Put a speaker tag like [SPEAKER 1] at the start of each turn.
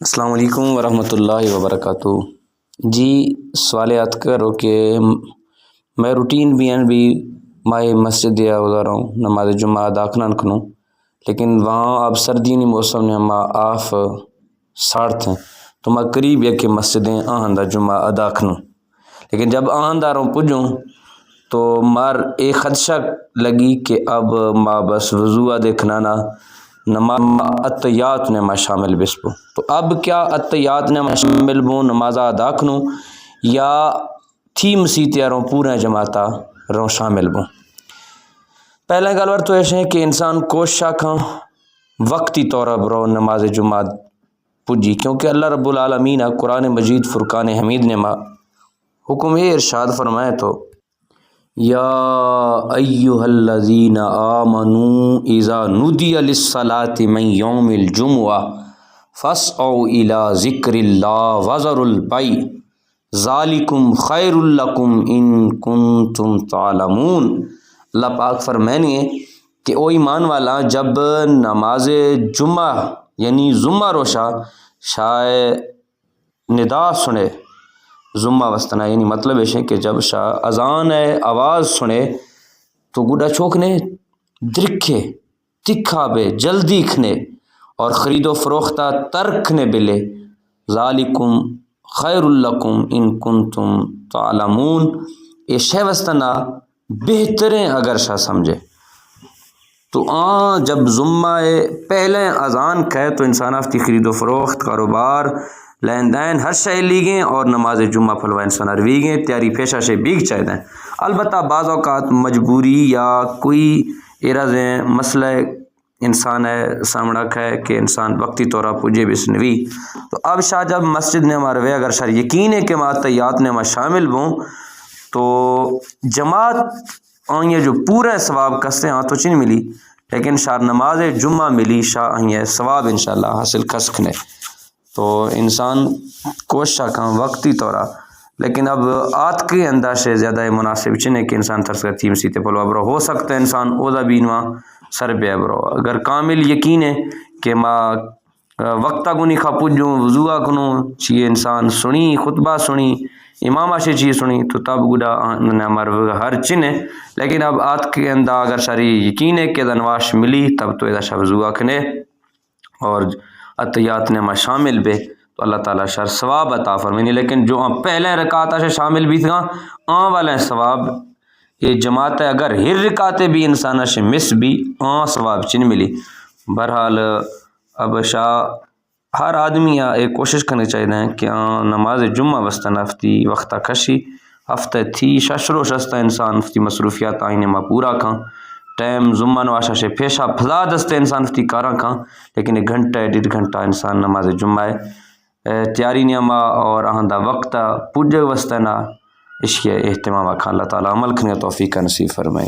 [SPEAKER 1] السلام علیکم ورحمۃ اللہ وبرکاتہ۔ جی سوالات کرو کہ میں روٹین بھی مائے مسجد یا ادھر ہوں نماز جمعہ ادا کنوں لیکن وہاں اب سردی نہیں موسم نے ہم آف ساڑھ ہیں تو میں قریب ہے کہ مسجدیں آہندہ جمعہ ادا کنوں، لیکن جب آہنداروں پجوں تو مار ایک خدشہ لگی کہ اب ماں بس وضوء دیکھنا نا نماز عطیات نے میں شامل بسپو، تو اب کیا عطیات نے میں شامل بوں نمازہ ادا کنوں یا تھی مسیتیاروں پورے جماعتہ رو شامل بوں۔ پہلے گلور تو ایسے ہیں کہ انسان کوشش کھاں وقتی طور پر برو نماز جمعہ پجی، کیونکہ اللہ رب العالمین قرآن مجید فرقان حمید نے ما حکم ارشاد فرمائے تو یا ایہا الذین آمنوا اذا نودی للصلاۃ من یوم الجمعہ فاسعوا الی ذکر اللہ وذروا البیع ذالکم خیر لکم ان کنتم تعلمون۔ اللہ پاک فرمائیں کہ او ایمان والا جب نماز جمعہ یعنی جمعہ روشا شائے ندا سنے جمعہ وستنا یعنی مطلب ہے کہ جب شاہ اذان آواز سنے تو گڈا چوکنے درکھے تکھا بے جلدی کھنے اور خرید و فروختہ ترکھنے بلے ذالکم خیر لکم ان کنتم تعلمون، یہ شے وستنا بہترین اگر شاہ سمجھے تو جب جمعہ پہلے اذان کہے تو انسان افتی خرید و فروخت کاروبار لین دین ہر شے لیگیں اور نماز جمعہ پھلوا انسان ارویگیں تیاری پیشہ سے بیگ چاہے دیں۔ البتہ بعض اوقات مجبوری یا کوئی ارز مسئلہ انسان ہے سامنا ہے کہ انسان وقتی طورہ پوجے بسنوی تو اب شاہ جب مسجد نے ہمارے اگر شاہ یقین ہے کہ عطیات نے شامل ہوں تو جماعت آئیں جو پورے ثواب کستے ہاں تو چن ملی لیکن شاہ نماز جمعہ ملی شاہ آئیں ثواب انشاءاللہ حاصل کسکنے، تو انسان کوشش کھاں وقتی طورہ لیکن اب آت کے انداز سے زیادہ مناسب چنے کہ انسان ترسکتی مسیتے پلوا برو ہو سکتا ہے انسان اوزہ بینواں سر بے برو اگر کامل یقین ہے کہ ماں وقتہ گنی خا پجوں وضوء کنوں چیئے انسان سنی خطبہ سنی امامہ سے چیز سنی تو تب گڈا ہمار ہر چنے، لیکن اب آت کے انداز اگر شری یقین ہے کہ دنواش ملی تب تو ایدہ شاہ وضوء کھنے اور عطیات نے شامل بے تو اللہ تعالیٰ شر ثواب عطا فرمینی، لیکن جو پہلے رکعتہ سے شامل بھی تھا والے ثواب یہ جماعت اگر ہر رکعتے بھی انسانہ سے مس بھی ثواب چن ملی۔ بہرحال اب شاہ ہر آدمی ایک کوشش کرنی چاہیے کہ نماز جمعہ وستن ہفتی وقتہ کشی ہفتہ تھی ششر و شستہ انسان ہفتی مصروفیات آئینے ما پورا کھاں ٹائم جمعہ نواشا سے پیشہ پھلا دستے انسان ہفتی کاراں کھاں لیکن ایک گھنٹہ 1.5 گھنٹہ انسان نماز جمعہ تیاری نیما اور آہندہ وقتہ پوجے وستنا اس کے اہتمام کھاں اللہ تعالیٰ عمل کھنے توفیق نصیب فرمائیں۔